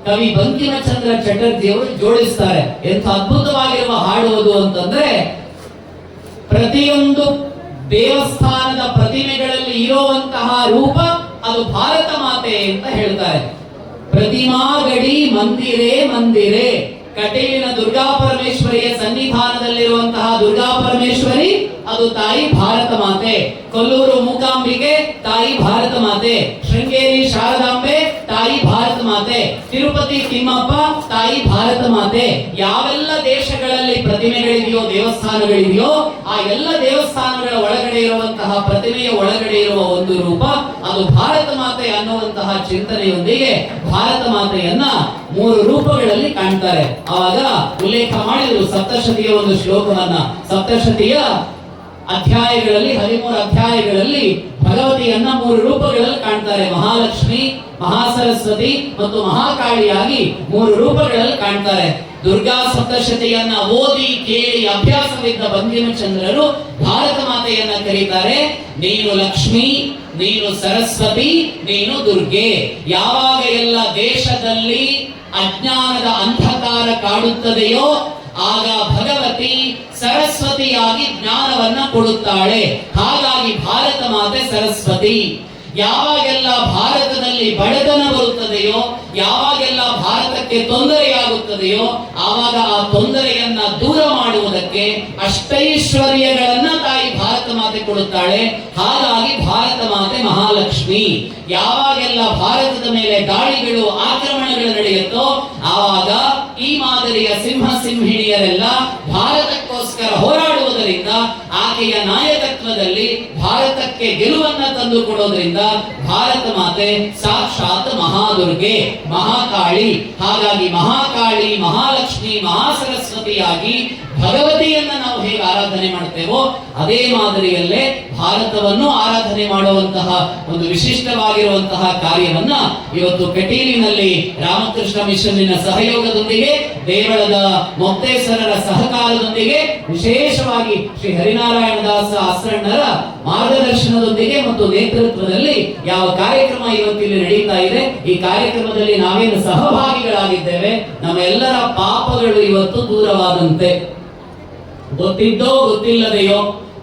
Speaker 1: ಕವಿ ಬಂಕಿಮಚಂದ್ರ ಚಟರ್ಜಿ ಅವರು ಜೋಡಿಸ್ತಾರೆ. ಎಂಥ ಅದ್ಭುತವಾಗಿರುವ ಹಾಡುವುದು ಅಂತಂದ್ರೆ, ಪ್ರತಿಯೊಂದು ದೇವಸ್ಥಾನದ ಪ್ರತಿಮೆಗಳಲ್ಲಿ ಇರುವಂತಹ ರೂಪ ಅದು ಭಾರತ ಮಾತೆ ಅಂತ ಹೇಳ್ತಾರೆ. ಪ್ರತಿಮಾ ಗಡಿ ಮಂದಿರೇ ಮಂದಿರೇ, ಕಟೀಲಿನ ದುರ್ಗಾ ಪರಮೇಶ್ವರಿಯ ಸನ್ನಿಧಾನದಲ್ಲಿರುವಂತಹ ದುರ್ಗಾ ಪರಮೇಶ್ವರಿ ಅದು ತಾಯಿ ಭಾರತ ಮಾತೆ. ಕೊಲ್ಲೂರು ಮೂಕಾಂಬಿಕೆ ತಾಯಿ ಭಾರತ ಮಾತೆ. ಶೃಂಗೇರಿ ಶಾರದಾಂಬೆ ತಾಯಿ ಭಾರತ ಮಾತೆ. ತಿರುಪತಿ ತಿಮ್ಮಪ್ಪ ತಾಯಿ ಭಾರತ ಮಾತೆ. ಯಾವೆಲ್ಲ ದೇಶಗಳಲ್ಲಿ ಪ್ರತಿಮೆಗಳಿದೆಯೋ, ದೇವಸ್ಥಾನಗಳಿದೆಯೋ, ಆ ಎಲ್ಲ ದೇವಸ್ಥಾನಗಳ ಒಳಗಡೆ ಇರುವಂತಹ ಪ್ರತಿಮೆಯ ಒಳಗಡೆ ಇರುವ ಒಂದು ರೂಪ ಅದು ಭಾರತ ಮಾತೆ ಅನ್ನುವಂತಹ ಚಿಂತನೆಯೊಂದಿಗೆ ಭಾರತ ಮಾತೆಯನ್ನ 3 ರೂಪಗಳಲ್ಲಿ ಕಾಣ್ತಾರೆ. ಆವಾಗ ಉಲ್ಲೇಖ ಮಾಡಿದ್ರು ಸಪ್ತಶತಿಯ ಒಂದು ಶ್ಲೋಕವನ್ನ. ಸಪ್ತಶತಿಯ ಅಧ್ಯಾಯಗಳಲ್ಲಿ 13 ಅಧ್ಯಾಯಗಳಲ್ಲಿ ಭಗವತಿಯನ್ನ 3 ರೂಪಗಳಲ್ಲಿ ಕಾಣ್ತಾರೆ. ಮಹಾಲಕ್ಷ್ಮಿ, ಮಹಾಸರಸ್ವತಿ ಮತ್ತು ಮಹಾಕಾಳಿಯಾಗಿ 3 ರೂಪಗಳಲ್ಲಿ ಕಾಣ್ತಾರೆ. ದುರ್ಗಾ ಸಪ್ತಶತಿಯನ್ನ ಓದಿ ಕೇಳಿ ಅಭ್ಯಾಸವಿದ್ದ ಬಂಕಿಮಚಂದ್ರರು ಭಾರತ ಮಾತೆಯನ್ನ ಕರೀತಾರೆ, ನೀನು ಲಕ್ಷ್ಮಿ, ನೀನು ಸರಸ್ವತಿ, ನೀನು ದುರ್ಗೆ. ಯಾವಾಗ ಎಲ್ಲ ದೇಶದಲ್ಲಿ ಅಜ್ಞಾನದ ಅಂಧಕಾರ ಕಾಡುತ್ತದೆಯೋ ಆಗ ಭಗವತಿ ಸರಸ್ವತಿಯಾಗಿ ಜ್ಞಾನವನ್ನ ಕೊಡುತ್ತಾಳೆ. ಹಾಗಾಗಿ ಭಾರತ ಮಾತೆ ಸರಸ್ವತಿ. ಯಾವಾಗೆಲ್ಲ ಭಾರತದಲ್ಲಿ ಬಡತನ ಬರುತ್ತದೆಯೋ, ಯಾವಾಗೆಲ್ಲ ಭಾರತಕ್ಕೆ ತೊಂದರೆಯಾಗುತ್ತದೆಯೋ, ಆವಾಗ ಆ ತೊಂದರೆಯನ್ನ ದೂರ ಮಾಡುವುದಕ್ಕೆ ಅಷ್ಟೈಶ್ವರ್ಯಗಳನ್ನ ತಾಯಿ ಭಾರತ ಮಾತೆ ಕೊಡುತ್ತಾಳೆ. ಹಾಗಾಗಿ ಭಾರತ ಮಾತೆ ಮಹಾಲಕ್ಷ್ಮಿ. ಯಾವಾಗೆಲ್ಲ ಭಾರತದ ಮೇಲೆ ದಾಳಿಗಳು, ಆಕ್ರಮಣಗಳು ನಡೆಯುತ್ತೋ, ಆವಾಗ ಈ ಮಾದರಿಯ ಸಿಂಹ ಸಿಂಹಿಣಿಯರೆಲ್ಲ ಭಾರತಕ್ಕೋಸ್ಕರ ಹೋರಾಡುವುದರಿಂದ, ಆಕೆಯ ನಾಯಕತ್ವದಲ್ಲಿ ಭಾರತಕ್ಕೆ ಗೆಲುವನ್ನ ತಂದು ಕೊಡೋದ್ರಿಂದ ಭಾರತ ಮಾತೆ ಸಾಕ್ಷಾತ್ ಮಹಾದುರ್ಗೆ, ಮಹಾಕಾಳಿ. ಹಾಗಾಗಿ ಮಹಾಕಾಳಿ, ಮಹಾಲಕ್ಷ್ಮಿ, ಮಹಾಸರಸ್ವತಿಯಾಗಿ ಭಗವತಿಯನ್ನ ನಾವು ಹೇಗೆ ಆರಾಧನೆ ಮಾಡ್ತೇವೋ ಅದೇ ಮಾದರಿಯಲ್ಲೇ ಭಾರತವನ್ನು ಆರಾಧನೆ ಮಾಡುವಂತಹ ಒಂದು ವಿಶಿಷ್ಟವಾಗಿರುವಂತಹ ಕಾರ್ಯವನ್ನ ಇವತ್ತು ಕಟೀಲಿನಲ್ಲಿ ರಾಮಕೃಷ್ಣ ಮಿಷನ್ನಿನ ಸಹಯೋಗದೊಂದಿಗೆ, ದೇವಳದ ಮೊಕ್ತೇಶ್ವರರ ಸಹಕಾರದೊಂದಿಗೆ, ವಿಶೇಷವಾಗಿ ಶ್ರೀ ಹರಿನಾರಾಯಣ ದಾಸ ಆಸ್ರಣ್ಣರ ಮಾರ್ಗದರ್ಶನದೊಂದಿಗೆ ಮತ್ತು ನೇತೃತ್ವದಲ್ಲಿ ಯಾವ ಕಾರ್ಯಕ್ರಮ ಇವತ್ತಿಲ್ಲಿ ನಡೀತಾ ಇದೆ, ಈ ಕಾರ್ಯಕ್ರಮದಲ್ಲಿ ನಾವೇನು ಸಹಭಾಗಿಗಳಾಗಿದ್ದೇವೆ, ನಮ್ಮೆಲ್ಲರ ಪಾಪಗಳು ಇವತ್ತು ದೂರವಾದಂತೆ. ಗೊತ್ತಿದ್ದೋ ಗೊತ್ತಿಲ್ಲದೆಯೋ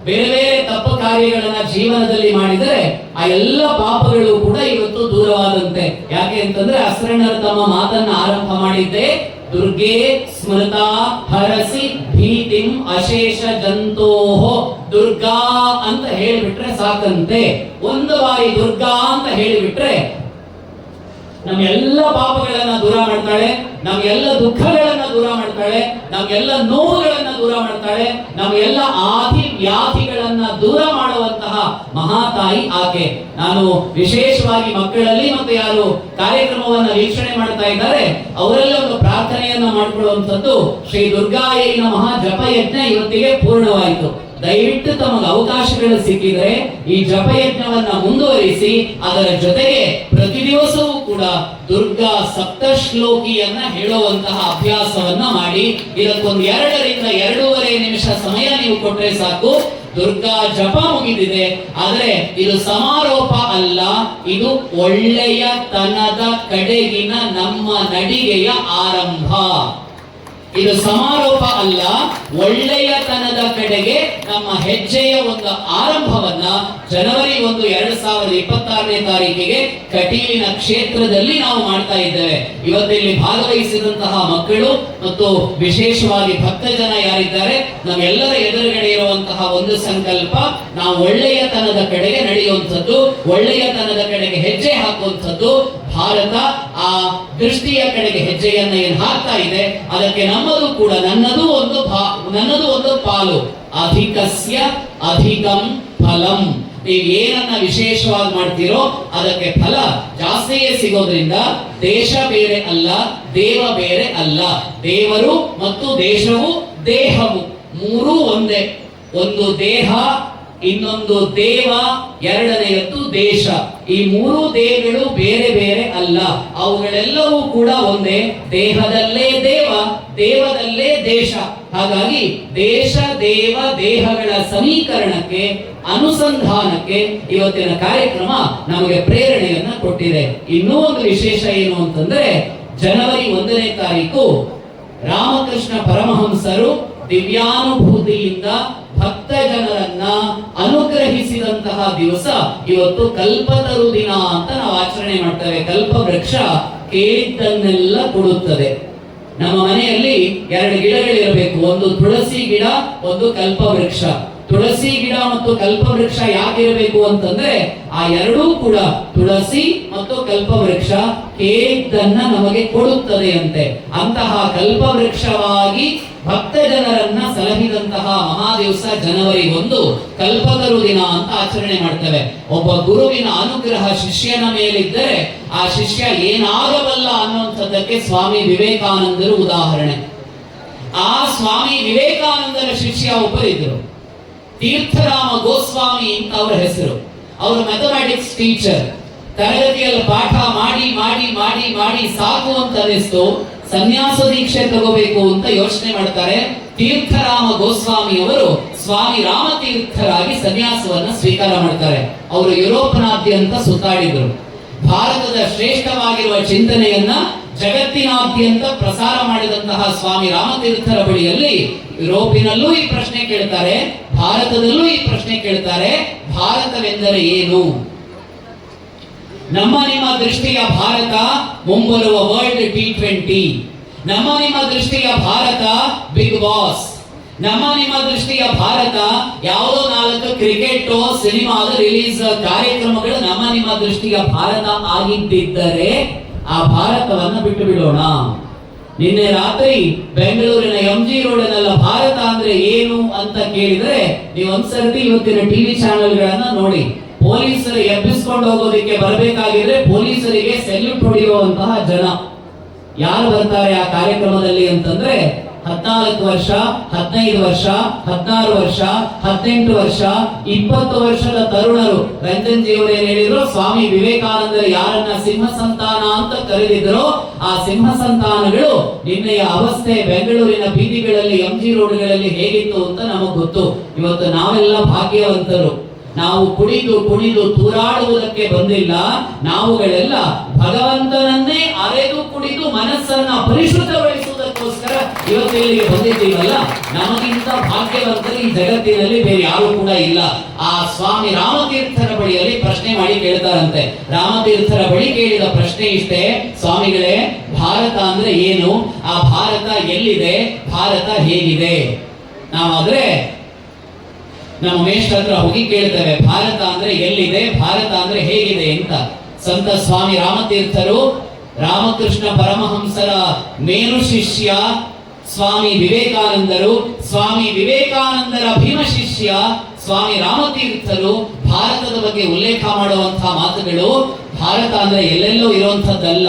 Speaker 1: ಬೇರೆ ಬೇರೆ ತಪ್ಪು ಕಾರ್ಯಗಳನ್ನ ಜೀವನದಲ್ಲಿ ಮಾಡಿದರೆ ಆ ಎಲ್ಲ ಪಾಪಗಳು ಕೂಡ ಇವತ್ತು ದೂರವಾದಂತೆ. ಯಾಕೆ ಅಂತಂದ್ರೆ ಅಸ್ರಣ್ಣರು ತಮ್ಮ ಮಾತನ್ನ ಆರಂಭ ಮಾಡಿದ್ದೆ, ದುರ್ಗೆ ಸ್ಮೃತಾ ಹರಸಿ ಭೀತಿಂ ಅಶೇಷ ಜಂತೋಹೋ. ದುರ್ಗಾ ಅಂತ ಹೇಳಿಬಿಟ್ರೆ ಸಾಕಂತೆ. ಒಂದು ಬಾರಿ ದುರ್ಗಾ ಅಂತ ಹೇಳಿಬಿಟ್ರೆ ನಮ್ಮೆಲ್ಲ ಪಾಪಗಳನ್ನ ದೂರ ಮಾಡ್ತಾಳೆ, ನಮ್ಗೆಲ್ಲ ದುಃಖಗಳನ್ನ ದೂರ ಮಾಡ್ತಾಳೆ, ನಮ್ಗೆಲ್ಲ ನೋವುಗಳನ್ನ ದೂರ ಮಾಡ್ತಾಳೆ, ನಮ್ಗೆಲ್ಲ ಆದಿ ವ್ಯಾಧಿಗಳನ್ನ ದೂರ ಮಾಡುವಂತಹ ಮಹಾತಾಯಿ ಆಕೆ. ನಾನು ವಿಶೇಷವಾಗಿ ಮಕ್ಕಳಲ್ಲಿ ಮತ್ತು ಯಾರು ಕಾರ್ಯಕ್ರಮವನ್ನ ವೀಕ್ಷಣೆ ಮಾಡ್ತಾ ಇದ್ದಾರೆ ಅವರೆಲ್ಲ ಒಂದು ಪ್ರಾರ್ಥನೆಯನ್ನ ಮಾಡಿಕೊಳ್ಳುವಂಥದ್ದು, ಶ್ರೀ ದುರ್ಗಾಯೈ ನಮಃ ಜಪಯಜ್ಞ ಇವತ್ತಿಗೆ ಪೂರ್ಣವಾಯಿತು. ದಯವಿಟ್ಟು ತಮಗೆ ಅವಕಾಶಗಳು ಸಿಕ್ಕಿದ್ರೆ ಈ ಜಪಯಜ್ಞವನ್ನ ಮುಂದುವರಿಸಿ, ಅದರ ಜೊತೆಗೆ ಪ್ರತಿ ದಿವಸವೂ ಕೂಡ ದುರ್ಗಾ ಸಪ್ತಶ್ಲೋಕಿಯನ್ನ ಹೇಳುವಂತಹ ಅಭ್ಯಾಸವನ್ನ ಮಾಡಿ. ಇದಕ್ಕೊಂದು 2 ರಿಂದ 2.5 ನಿಮಿಷ ಸಮಯ ನೀವು ಕೊಟ್ರೆ ಸಾಕು. ದುರ್ಗಾ ಜಪ ಮುಗಿದಿದೆ, ಆದ್ರೆ ಇದು ಸಮಾರೋಪ ಅಲ್ಲ, ಇದು ಒಳ್ಳೆಯ ತನದ ಕಡೆಗಿನ ನಮ್ಮ ನಡಿಗೆಯ ಆರಂಭ. ಇದು ಸಮಾರೋಪ ಅಲ್ಲ, ಒಳ್ಳೆಯತನದ ಕಡೆಗೆ ನಮ್ಮ ಹೆಜ್ಜೆಯ ಒಂದು ಆರಂಭವನ್ನ ಜನವರಿ 1, 2026ನೇ ತಾರೀಕಿಗೆ ಕಟೀಲಿನ ಕ್ಷೇತ್ರದಲ್ಲಿ ನಾವು ಮಾಡ್ತಾ ಇದ್ದೇವೆ. ಇವತ್ತಿಲ್ಲಿ ಭಾಗವಹಿಸಿದಂತಹ ಮಕ್ಕಳು ಮತ್ತು ವಿಶೇಷವಾಗಿ ಭಕ್ತ ಜನ ಯಾರಿದ್ದಾರೆ, ನಮ್ಮೆಲ್ಲರ ಎದುರುಗಡೆ ಇರುವಂತಹ ಒಂದು ಸಂಕಲ್ಪ, ನಾವು ಒಳ್ಳೆಯತನದ ಕಡೆಗೆ ನಡೆಯುವಂಥದ್ದು, ಒಳ್ಳೆಯತನದ ಕಡೆಗೆ ಹೆಜ್ಜೆ ಹಾಕುವಂಥದ್ದು. ಭಾರತ ಆ ದೃಷ್ಟಿಯ ಕಡೆಗೆ ಹೆಜ್ಜೆಯನ್ನ ಏನು ಹಾಕ್ತಾ ಇದೆ, ಅದಕ್ಕೆ ನಮ್ಮದು ಕೂಡ ನನ್ನದು ಒಂದು ಪಾಲು. ಅಧಿಕಸ್ಯ ಅಧಿಕಂ ಫಲಂ. ನೀವು ಏನನ್ನ ವಿಶೇಷವಾಗಿ ಮಾಡ್ತೀರೋ ಅದಕ್ಕೆ ಫಲ ಜಾಸ್ತಿಯೇ ಸಿಗೋದ್ರಿಂದ ದೇಶ ಬೇರೆ ಅಲ್ಲ, ದೇವ ಬೇರೆ ಅಲ್ಲ. ದೇವರು ಮತ್ತು ದೇಶವು, ದೇಹವು ಮೂರೂ ಒಂದೇ. ಒಂದು ದೇಹ, ಇನ್ನೊಂದು ದೇವ, ಎರಡನೆಯದ್ದು ದೇಶ. ಈ ಮೂರು ದೇಹಗಳು ಬೇರೆ ಬೇರೆ ಅಲ್ಲ, ಅವುಗಳೆಲ್ಲವೂ ಕೂಡ ಒಂದೇ. ದೇಹದಲ್ಲೇ ದೇವ, ದೇವದಲ್ಲೇ ದೇಶ. ಹಾಗಾಗಿ ದೇಶ ದೇವ ದೇಹಗಳ ಸಮೀಕರಣಕ್ಕೆ, ಅನುಸಂಧಾನಕ್ಕೆ ಇವತ್ತಿನ ಕಾರ್ಯಕ್ರಮ ನಮಗೆ ಪ್ರೇರಣೆಯನ್ನ ಕೊಟ್ಟಿದೆ. ಇನ್ನೂ ಒಂದು ವಿಶೇಷ ಏನು ಅಂತಂದ್ರೆ, ಜನವರಿ 1ನೇ ತಾರೀಕು ರಾಮಕೃಷ್ಣ ಪರಮಹಂಸರು ದಿವ್ಯಾನುಭೂತಿಯಿಂದ ಭಕ್ತ ಜನರನ್ನ ಅನುಗ್ರಹಿಸಿದಂತಹ ದಿವಸ ಇವತ್ತು ಕಲ್ಪತರು ದಿನ ಅಂತ ನಾವು ಆಚರಣೆ ಮಾಡ್ತೇವೆ. ಕಲ್ಪ ವೃಕ್ಷ ಕೇಳಿದ್ದನ್ನೆಲ್ಲ ಕೊಡುತ್ತದೆ. ನಮ್ಮ ಮನೆಯಲ್ಲಿ 2 ಗಿಡಗಳಿರಬೇಕು, ಒಂದು ತುಳಸಿ ಗಿಡ, ಒಂದು ಕಲ್ಪ ವೃಕ್ಷ. ತುಳಸಿ ಗಿಡ ಮತ್ತು ಕಲ್ಪವೃಕ್ಷ ಯಾಕಿರಬೇಕು ಅಂತಂದ್ರೆ, ಆ ಎರಡೂ ಕೂಡ ದಿವಸಿ ಮತ್ತು ಕಲ್ಪವೃಕ್ಷ ಕೇಳಿದ್ದನ್ನ ನಮಗೆ ಕೊಡುತ್ತದೆ ಅಂತೆ. ಅಂತಹ ಕಲ್ಪವೃಕ್ಷವಾಗಿ ಭಕ್ತ ಜನರನ್ನ ಸಲಹಿದಂತಹ ಮಹಾದಿವಸ ಜನವರಿ 1 ಕಲ್ಪತರು ದಿನ ಅಂತ ಆಚರಣೆ ಮಾಡ್ತೇವೆ. ಒಬ್ಬ ಗುರುವಿನ ಅನುಗ್ರಹ ಶಿಷ್ಯನ ಮೇಲಿದ್ದರೆ ಆ ಶಿಷ್ಯ ಏನಾಗಬಲ್ಲ ಅನ್ನುವಂಥದ್ದಕ್ಕೆ ಸ್ವಾಮಿ ವಿವೇಕಾನಂದರು ಉದಾಹರಣೆ. ಆ ಸ್ವಾಮಿ ವಿವೇಕಾನಂದರ ಶಿಷ್ಯ ಒಬ್ಬರಿದ್ದರು, ತೀರ್ಥರಾಮ ಗೋಸ್ವಾಮಿ ಅಂತ ಅವರ ಹೆಸರು. ಅವರು ಮ್ಯಾಥಮೆಟಿಕ್ಸ್ ಟೀಚರ್. ತರಗತಿಯಲ್ಲಿ ಪಾಠ ಮಾಡಿ ಮಾಡಿ ಮಾಡಿ ಮಾಡಿ ಸಾಕು ಅಂತ ಅನಿಸ್ತು, ಸನ್ಯಾಸ ದೀಕ್ಷೆ ತಗೋಬೇಕು ಅಂತ ಯೋಚನೆ ಮಾಡ್ತಾರೆ. ತೀರ್ಥರಾಮ ಗೋಸ್ವಾಮಿ ಅವರು ಸ್ವಾಮಿ ರಾಮತೀರ್ಥರಾಗಿ ಸನ್ಯಾಸವನ್ನ ಸ್ವೀಕಾರ ಮಾಡ್ತಾರೆ. ಅವರು ಯುರೋಪ್ನಾದ್ಯಂತ ಸುತ್ತಾಡಿದ್ರು. ಭಾರತದ ಶ್ರೇಷ್ಠವಾಗಿರುವ ಚಿಂತನೆಯನ್ನ ಜಗತ್ತಿನಾದ್ಯಂತ ಪ್ರಸಾರ ಮಾಡಿದಂತಹ ಸ್ವಾಮಿ ರಾಮತೀರ್ಥರ ಬಳಿಯಲ್ಲಿ ಯುರೋಪಿನಲ್ಲೂ ಈ ಪ್ರಶ್ನೆ ಕೇಳ್ತಾರೆ, ಭಾರತದಲ್ಲೂ ಈ ಪ್ರಶ್ನೆ ಕೇಳ್ತಾರೆ, ಭಾರತವೆಂದರೆ ಏನು? ನಮ್ಮ ನಿಮ್ಮ ದೃಷ್ಟಿಯ ಭಾರತ ಮುಂಬರುವ ವರ್ಲ್ಡ್ T20, ನಮ್ಮ ನಿಮ್ಮ ದೃಷ್ಟಿಯ ಭಾರತ ಬಿಗ್ ಬಾಸ್, ನಮ್ಮ ನಿಮ್ಮ ದೃಷ್ಟಿಯ ಭಾರತ ಯಾವುದೋ 4 ಕ್ರಿಕೆಟ್ ಸಿನಿಮಾದ ರಿಲೀಸ್ ಕಾರ್ಯಕ್ರಮಗಳು ನಮ್ಮ ನಿಮ್ಮ ದೃಷ್ಟಿಯ ಭಾರತ ಆಗಿದ್ದಿದ್ದರೆ ಆ ಭಾರತವನ್ನ ಬಿಟ್ಟು ಬಿಡೋಣ. ನಿನ್ನೆ ರಾತ್ರಿ ಬೆಂಗಳೂರಿನ MG ರೋಡಿನೆಲ್ಲ ಭಾರತ ಅಂದ್ರೆ ಏನು ಅಂತ ಕೇಳಿದ್ರೆ ನೀವು ಒಂದ್ಸರ್ತಿ ಇವತ್ತಿನ ಟಿವಿ ಚಾನೆಲ್ಗಳನ್ನ ನೋಡಿ. ಪೊಲೀಸರು ಎಬ್ಬಿಸ್ಕೊಂಡು ಹೋಗೋದಕ್ಕೆ ಬರಬೇಕಾಗಿದ್ರೆ ಪೊಲೀಸರಿಗೆ ಸೆಲ್ಯೂಟ್ ಹೊಡೆಯುವಂತಹ ಜನ ಯಾರು ಬರ್ತಾರೆ ಆ ಕಾರ್ಯಕ್ರಮದಲ್ಲಿ ಅಂತಂದ್ರೆ 14 ವರ್ಷ, 15 ವರ್ಷ, 16 ವರ್ಷ, 18 ವರ್ಷ, 20 ವರ್ಷದ ತರುಣರು. ರಂಜನ್ ಜಿ ಅವರು ಏನ್ ಹೇಳಿದ್ರು, ಸ್ವಾಮಿ ವಿವೇಕಾನಂದರು ಯಾರನ್ನ ಸಿಂಹ ಸಂತಾನ ಅಂತ ಕರೆದಿದ್ರು, ಆ ಸಿಂಹ ಸಂತಾನಗಳು ನಿನ್ನೆಯ ಅವಸ್ಥೆ ಬೆಂಗಳೂರಿನ ಬೀದಿಗಳಲ್ಲಿ MG ರೋಡ್ಗಳಲ್ಲಿ ಹೇಗಿತ್ತು ಅಂತ ನಮಗ್ ಗೊತ್ತು. ಇವತ್ತು ನಾವೆಲ್ಲ ಭಾಗ್ಯವಂತರು. ನಾವು ಕುಣಿದು ಕುಣಿದು ತೂರಾಡುವುದಕ್ಕೆ ಬಂದಿಲ್ಲ, ನಾವುಗಳೆಲ್ಲ ಭಗವಂತನನ್ನೇ ಅರೆದು ಕುಡಿದು ಮನಸ್ಸನ್ನ ಪರಿಶುದ್ಧಗೊಳಿಸುವುದಕ್ಕೋಸ್ಕರ ಇವತ್ತು ಇಲ್ಲಿಗೆ ಬಂದಿದ್ದೀವಲ್ಲ. ನಮಗಿಂತ ಭಾಗ್ಯವಂತರು ಈ ಜಗತ್ತಿನಲ್ಲಿ ಬೇರೆ ಯಾರು ಕೂಡ ಇಲ್ಲ. ಆ ಸ್ವಾಮಿ ರಾಮತೀರ್ಥರ ಬಳಿಯಲ್ಲಿ ಪ್ರಶ್ನೆ ಮಾಡಿ ಕೇಳ್ತಾರಂತೆ. ರಾಮತೀರ್ಥರ ಬಳಿ ಕೇಳಿದ ಪ್ರಶ್ನೆ ಇಷ್ಟೇ, ಸ್ವಾಮಿಗಳೇ ಭಾರತ ಅಂದ್ರೆ ಏನು? ಆ ಭಾರತ ಎಲ್ಲಿದೆ? ಭಾರತ ಹೇಗಿದೆ? ನಾವಾದ್ರೆ ನಮ್ಮ ಮೇಷ್ಟ್ರ ಹತ್ರ ಹೋಗಿ ಕೇಳ್ತೇವೆ, ಭಾರತ ಅಂದ್ರೆ ಎಲ್ಲಿದೆ, ಭಾರತ ಅಂದ್ರೆ ಹೇಗಿದೆ ಅಂತ. ಸಂತ ಸ್ವಾಮಿ ರಾಮತೀರ್ಥರು ರಾಮಕೃಷ್ಣ ಪರಮಹಂಸರ ಮೇರು ಶಿಷ್ಯ ಸ್ವಾಮಿ ವಿವೇಕಾನಂದರು, ಸ್ವಾಮಿ ವಿವೇಕಾನಂದರ ಭೀಮ ಶಿಷ್ಯ ಸ್ವಾಮಿ ರಾಮತೀರ್ಥರು ಭಾರತದ ಬಗ್ಗೆ ಉಲ್ಲೇಖ ಮಾಡುವಂತಹ ಮಾತುಗಳು, ಭಾರತ ಅಂದ್ರೆ ಎಲ್ಲೆಲ್ಲೋ ಇರುವಂತದ್ದಲ್ಲ,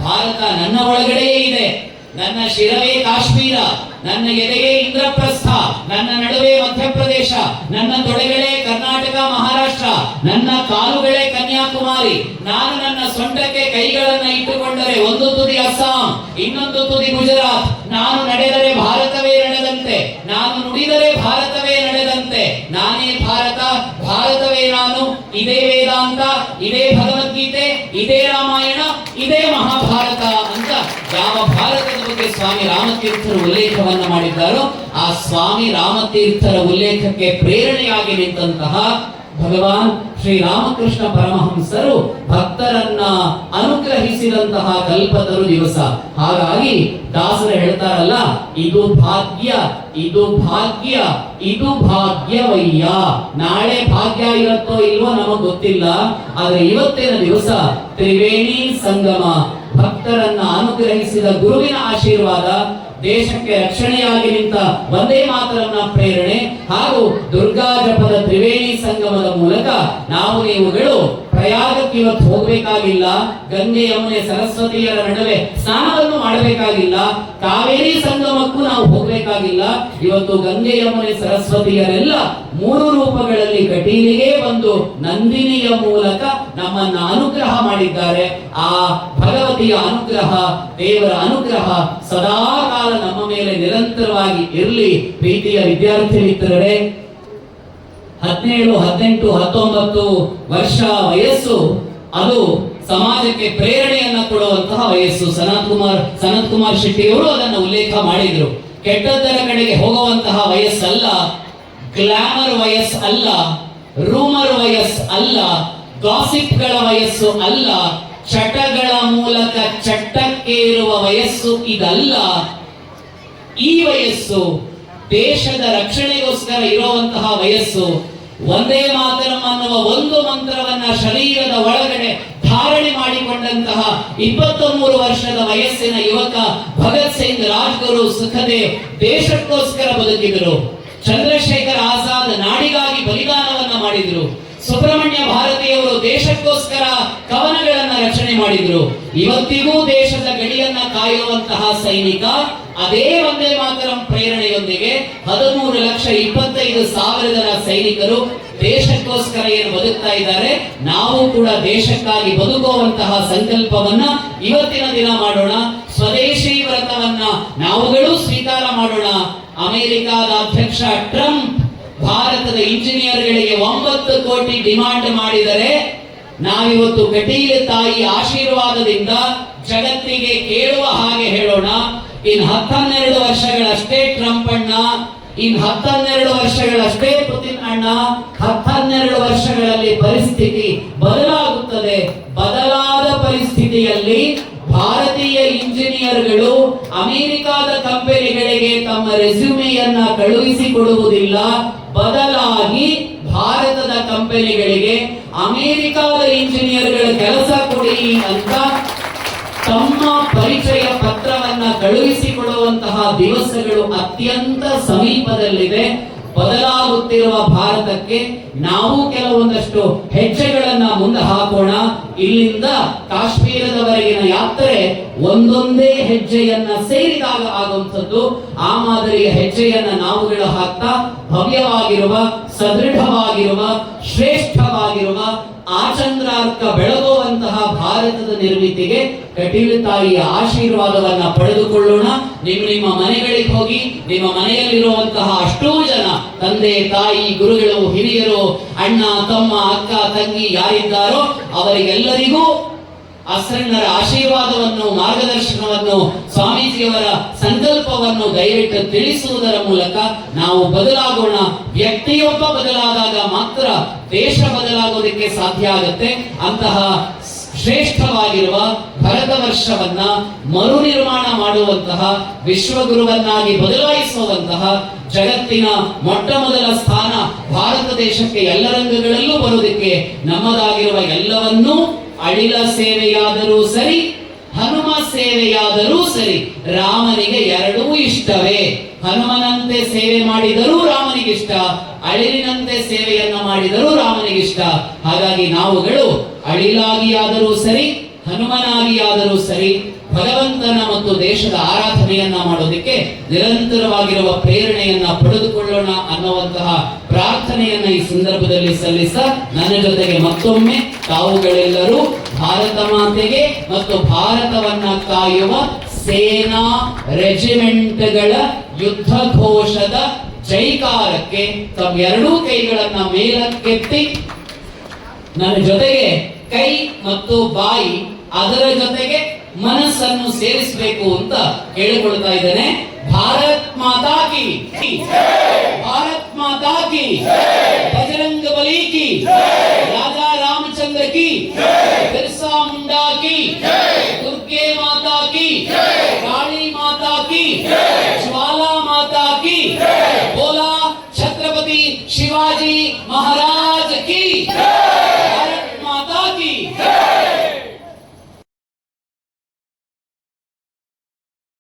Speaker 1: ಭಾರತ ನನ್ನ ಒಳಗಡೆಯೇ ಇದೆ. ನನ್ನ ಶಿರವೇ ಕಾಶ್ಮೀರ, ನನ್ನ ಎದೆಯೇ ಇಂದ್ರಪ್ರಸ್ಥ, ನನ್ನ ನಡುವೆ ಮಧ್ಯಪ್ರದೇಶ, ನನ್ನ ತೊಡೆಗಳೇ ಕರ್ನಾಟಕ ಮಹಾರಾಷ್ಟ್ರ, ನನ್ನ ಕಾಲುಗಳೇ ಕನ್ಯಾಕುಮಾರಿ. ನಾನು ನನ್ನ ಸೊಂಟಕ್ಕೆ ಕೈಗಳನ್ನ ಇಟ್ಟುಕೊಂಡರೆ ಒಂದು ತುದಿ ಅಸ್ಸಾಂ, ಇನ್ನೊಂದು ತುದಿ ಗುಜರಾತ್. ನಾನು ನಡೆದರೆ ಭಾರತವೇ ನಡೆದಂತೆ, ನಾನು ನುಡಿದರೆ ಭಾರತವೇ ನಡೆದಂತೆ. ನಾನೇ ಭಾರತ, ಭಾರತವೇ ನಾನು. ಇದೇ ವೇದಾಂತ, ಇದೇ ಭಗವದ್ಗೀತೆ, ಇದೇ ರಾಮಾಯಣ, ಇದೇ ಮಹಾಭಾರತ ಅಂತ ಯಾವ ಭಾರತದ ಬಗ್ಗೆ ಸ್ವಾಮಿ ರಾಮತೀರ್ಥರು ಉಲ್ಲೇಖವನ್ನ ಮಾಡಿದ್ದಾರೋ ಆ ಸ್ವಾಮಿ ರಾಮತೀರ್ಥರ ಉಲ್ಲೇಖಕ್ಕೆ ಪ್ರೇರಣೆಯಾಗಿ ನಿಂತಹ ಭಗವಾನ್ ಶ್ರೀ ರಾಮಕೃಷ್ಣ ಪರಮಹಂಸರು ಭಕ್ತರನ್ನ ಅನುಗ್ರಹಿಸಿದಂತಹ ಕಲ್ಪತರು ದಿವಸ. ಹಾಗಾಗಿ ದಾಸರು ಹೇಳ್ತಾರಲ್ಲ, ಇದು ಭಾಗ್ಯ, ಇದು ಭಾಗ್ಯ, ಇದು ಭಾಗ್ಯವಯ್ಯ. ನಾಳೆ ಭಾಗ್ಯ ಇರುತ್ತೋ ಇಲ್ವೋ ನಮಗ್ ಗೊತ್ತಿಲ್ಲ, ಆದ್ರೆ ಇವತ್ತಿನ ದಿವಸ ತ್ರಿವೇಣಿ ಸಂಗಮ, ಭಕ್ತರನ್ನ ಅನುಗ್ರಹಿಸಿದ ಗುರುವಿನ ಆಶೀರ್ವಾದ, ದೇಶಕ್ಕೆ ರಕ್ಷಣೆಯಾಗಿ ನಿಂತ ವಂದೇ ಮಾತರನ್ನ ಪ್ರೇರಣೆ ಹಾಗೂ ದುರ್ಗಾ ಜಪದ ತ್ರಿವೇಣಿ ಸಂಗಮದ ಮೂಲಕ ನಾವು ನೀವುಗಳು ಪ್ರಯಾಗಕ್ಕೆ ಇವತ್ತು ಹೋಗಬೇಕಾಗಿಲ್ಲ, ಗಂಗೆ ಯಮುನೆ ಸರಸ್ವತಿಯರ ನಡುವೆ ಸ್ನಾನವನ್ನು ಮಾಡಬೇಕಾಗಿಲ್ಲ, ಕಾವೇರಿ ಸಂಗಮಕ್ಕೂ ನಾವು ಹೋಗಬೇಕಾಗಿಲ್ಲ. ಇವತ್ತು ಗಂಗೆ ಯಮುನೆ ಸರಸ್ವತಿಯರೆಲ್ಲ 3 ರೂಪಗಳಲ್ಲಿ ಕಟೀಲಿಗೆ ಬಂದು ನಂದಿನಿಯ ಮೂಲಕ ನಮ್ಮನ್ನ ಅನುಗ್ರಹ ಮಾಡಿದ್ದಾರೆ. ಆ ಭಗವತಿಯ ಅನುಗ್ರಹ, ದೇವರ ಅನುಗ್ರಹ ಸದಾ ಕಾಲ ನಮ್ಮ ಮೇಲೆ ನಿರಂತರವಾಗಿ ಇರಲಿ. ಪ್ರೀತಿಯ ವಿದ್ಯಾರ್ಥಿ ಮಿತ್ರರೇ, 17, 18, 19 ವರ್ಷ ವಯಸ್ಸು ಅದು ಸಮಾಜಕ್ಕೆ ಪ್ರೇರಣೆಯನ್ನ ಕೊಡುವಂತಹ ವಯಸ್ಸು. ಸನತ್ ಕುಮಾರ್ ಶೆಟ್ಟಿಯವರು ಅದನ್ನು ಉಲ್ಲೇಖ ಮಾಡಿದ್ರು. ಕೆಟ್ಟದ್ದರ ಕಡೆಗೆ ಹೋಗುವಂತಹ ವಯಸ್ಸಲ್ಲ, ಗ್ಲಾಮರ್ ವಯಸ್ಸು ಅಲ್ಲ, ರೂಮರ್ ವಯಸ್ಸು ಅಲ್ಲ, ಗಾಸಿಪ್ಗಳ ವಯಸ್ಸು ಅಲ್ಲ, ಚಟಗಳ ಮೂಲಕ ಚಟ್ಟಕ್ಕೇರುವ ವಯಸ್ಸು ಇದಲ್ಲ. ಈ ವಯಸ್ಸು ದೇಶದ ರಕ್ಷಣೆಗೋಸ್ಕರ ಇರುವಂತಹ ವಯಸ್ಸು. ಒಂದೇ ಮಾತರಂ ಅನ್ನುವ ಒಂದು ಮಂತ್ರವನ್ನ ಶರೀರದ ಒಳಗಡೆ ಧಾರಣೆ ಮಾಡಿಕೊಂಡಂತಹ 23 ವರ್ಷದ ವಯಸ್ಸಿನ ಯುವಕ ಭಗತ್ ಸಿಂಗ್, ರಾಜ್ಗುರು, ಸುಖದೇವ್ ದೇಶಕ್ಕೋಸ್ಕರ ಬದುಕಿದರು. ಚಂದ್ರಶೇಖರ್ ಆಜಾದ್ ನಾಡಿಗಾಗಿ ಬಲಿದಾನವನ್ನ ಮಾಡಿದ್ರು. ಸುಬ್ರಹ್ಮಣ್ಯ ಭಾರತಿಯವರು ದೇಶಕ್ಕೋಸ್ಕರ ಕವನಗಳನ್ನ ರಚನೆ ಮಾಡಿದ್ರು. ಇವತ್ತಿಗೂ ದೇಶದ ಗಡಿಯನ್ನ ಕಾಯುವಂತಹ ಸೈನಿಕ ಅದೇ ವಂದೇ ಮಾತರಂ ಪ್ರೇರಣೆಯೊಂದಿಗೆ 13,25,000 ಜನ ಸೈನಿಕರು ದೇಶಕ್ಕೋಸ್ಕರ ಏನು ಬದುಕ್ತಾ ಇದ್ದಾರೆ. ನಾವು ಕೂಡ ದೇಶಕ್ಕಾಗಿ ಬದುಕುವಂತಹ ಸಂಕಲ್ಪವನ್ನ ಇವತ್ತಿನ ದಿನ ಮಾಡೋಣ. ಸ್ವದೇಶಿ ವ್ರತವನ್ನ ನಾವುಗಳು ಸ್ವೀಕಾರ ಮಾಡೋಣ. ಅಮೆರಿಕಾದ ಅಧ್ಯಕ್ಷ ಟ್ರಂಪ್ ಭಾರತದ ಇಂಜಿನಿಯರ್ಗಳಿಗೆ 9 ಕೋಟಿ ಡಿಮಾಂಡ್ ಮಾಡಿದರೆ ನಾವಿವತ್ತು ಕಟೀಲು ತಾಯಿ ಆಶೀರ್ವಾದದಿಂದ ಜಗತ್ತಿಗೆ ಕೇಳುವ ಹಾಗೆ ಹೇಳೋಣ, ಇನ್ 12 ವರ್ಷಗಳಷ್ಟೇ ಟ್ರಂಪ್ ಅಣ್ಣ, ಇನ್ 12 ವರ್ಷಗಳಷ್ಟೇ ಪುತಿನ್ ಅಣ್ಣ, 12 ವರ್ಷಗಳಲ್ಲಿ ಪರಿಸ್ಥಿತಿ ಬದಲಾಗುತ್ತದೆ. ಬದಲಾದ ಪರಿಸ್ಥಿತಿಯಲ್ಲಿ ಭಾರತೀಯ ಇಂಜಿನಿಯರ್ಗಳು ಅಮೆರಿಕಾದ ಕಂಪನಿಗಳಿಗೆ ತಮ್ಮ ರೆಸ್ಯೂಮೆಯನ್ನ ಕಳುಹಿಸಿಕೊಡುವುದಿಲ್ಲ, ಬದಲಾಗಿ ಭಾರತದ ಕಂಪನಿಗಳಿಗೆ ಅಮೆರಿಕಾದ ಇಂಜಿನಿಯರ್ಗಳ ಕೆಲಸ ಕೊಡಿ ಅಂತ ತಮ್ಮ ಪರಿಚಯ ಪತ್ರವನ್ನ ಕಳುಹಿಸಿಕೊಡುವಂತಹ ದಿವಸಗಳು ಅತ್ಯಂತ ಸಮೀಪದಲ್ಲಿದೆ. ಬದಲಾಗುತ್ತಿರುವ ಭಾರತಕ್ಕೆ ನಾವು ಕೆಲವೊಂದಷ್ಟು ಹೆಜ್ಜೆಗಳನ್ನ ಮುಂದೆ ಹಾಕೋಣ. ಇಲ್ಲಿಂದ ಕಾಶ್ಮೀರದವರೆಗಿನ ಯಾತ್ರೆ ಒಂದೊಂದೇ ಹೆಜ್ಜೆಯನ್ನ ಸೇರಿದಾಗ ಆಗುವಂಥದ್ದು. ಆ ಮಾದರಿಯ ಹೆಜ್ಜೆಯನ್ನ ನಾವುಗಳು ಹಾಕ್ತಾ ಭವ್ಯವಾಗಿರುವ, ಸದೃಢವಾಗಿರುವ, ಶ್ರೇಷ್ಠವಾಗಿರುವ, ಆಚಂದ್ರಾರ್ಕ ಬೆಳಗುವಂತಹ ಭಾರತದ ನಿರ್ಮಿತಿಗೆ ಕಟೀಲು ತಾಯಿಯ ಆಶೀರ್ವಾದವನ್ನ ಪಡೆದುಕೊಳ್ಳೋಣ. ನಿಮ್ಮ ಮನೆಗಳಿಗೆ ಹೋಗಿ ನಿಮ್ಮ ಮನೆಯಲ್ಲಿರುವಂತಹ ಅಷ್ಟೂ ಜನ ತಂದೆ, ತಾಯಿ, ಗುರುಗಳು, ಹಿರಿಯರು, ಅಣ್ಣ, ತಮ್ಮ, ಅಕ್ಕ, ತಂಗಿ ಯಾರಿದ್ದಾರೋ ಅವರಿಗೆಲ್ಲರಿಗೂ ಅಸಣ್ಣರ ಆಶೀರ್ವಾದವನ್ನು, ಮಾರ್ಗದರ್ಶನವನ್ನು, ಸ್ವಾಮೀಜಿಯವರ ಸಂಕಲ್ಪವನ್ನು ದಯವಿಟ್ಟು ತಿಳಿಸುವುದರ ಮೂಲಕ ನಾವು ಬದಲಾಗೋಣ. ವ್ಯಕ್ತಿಯೊಬ್ಬ ಬದಲಾದಾಗ ಮಾತ್ರ ದೇಶ ಬದಲಾಗೋದಕ್ಕೆ ಸಾಧ್ಯ ಆಗುತ್ತೆ. ಅಂತಹ ಶ್ರೇಷ್ಠವಾಗಿರುವ ಭರತ ವರ್ಷವನ್ನ ಮರು ನಿರ್ಮಾಣ ಮಾಡುವಂತಹ, ವಿಶ್ವಗುರುವನ್ನಾಗಿ ಬದಲಾಯಿಸುವಂತಹ, ಜಗತ್ತಿನ ಮೊಟ್ಟ ಮೊದಲ ಸ್ಥಾನ ಭಾರತ ದೇಶಕ್ಕೆ ಎಲ್ಲ ರಂಗಗಳಲ್ಲೂ ಬರುವುದಕ್ಕೆ ನಮ್ಮದಾಗಿರುವ ಎಲ್ಲವನ್ನೂ ಅಳಿಲ ಸೇವೆಯಾದರೂ ಸರಿ, ಹನುಮ ಸೇವೆಯಾದರೂ ಸರಿ, ರಾಮನಿಗೆ ಎರಡೂ ಇಷ್ಟವೇ. ಹನುಮನಂತೆ ಸೇವೆ ಮಾಡಿದರೂ ರಾಮನಿಗಿಷ್ಟ, ಅಳಿಲಿನಂತೆ ಸೇವೆಯನ್ನ ಮಾಡಿದರೂ ರಾಮನಿಗಿಷ್ಟ. ಹಾಗಾಗಿ ನಾವುಗಳು ಅಳಿಲಾಗಿಯಾದರೂ ಸರಿ, ಹನುಮನಾಗಿಯಾದರೂ ಸರಿ, ಭಗವಂತನ ಮತ್ತು ದೇಶದ ಆರಾಧನೆಯನ್ನ ಮಾಡೋದಕ್ಕೆ ನಿರಂತರವಾಗಿರುವ ಪ್ರೇರಣೆಯನ್ನ ಪಡೆದುಕೊಳ್ಳೋಣ ಅನ್ನುವಂತಹ ಪ್ರಾರ್ಥನೆಯನ್ನ ಈ ಸಂದರ್ಭದಲ್ಲಿ ಸಲ್ಲಿಸ, ನನ್ನ ಜೊತೆಗೆ ಮತ್ತೊಮ್ಮೆ ತಾವುಗಳೆಲ್ಲರೂ ಭಾರತ ಮಾತೆಗೆ ಮತ್ತು ಭಾರತವನ್ನ ಕಾಯುವ ಸೇನಾ ರೆಜಿಮೆಂಟ್ಗಳ ಯುದ್ಧ ಘೋಷದ ಜೈಕಾರಕ್ಕೆ ತಮ್ಮೆರಡೂ ಕೈಗಳನ್ನ ಮೇಲಕ್ಕೆತ್ತಿ ನನ್ನ ಜೊತೆಗೆ ಕೈ ಮತ್ತು ಬಾಯಿ, ಅದರ ಜೊತೆಗೆ ಮನಸ್ಸನ್ನು ಸೇರಿಸಬೇಕು ಅಂತ ಕೇಳಿಕೊಳ್ತಾ ಇದ್ದೇನೆ. ಭಾರತ್ ಮಾತಾ ಕಿ, ಭಾರತ್ ಮಾತಾ ಕಿ, ಬಜರಂಗ ಬಲಿ ಕಿ.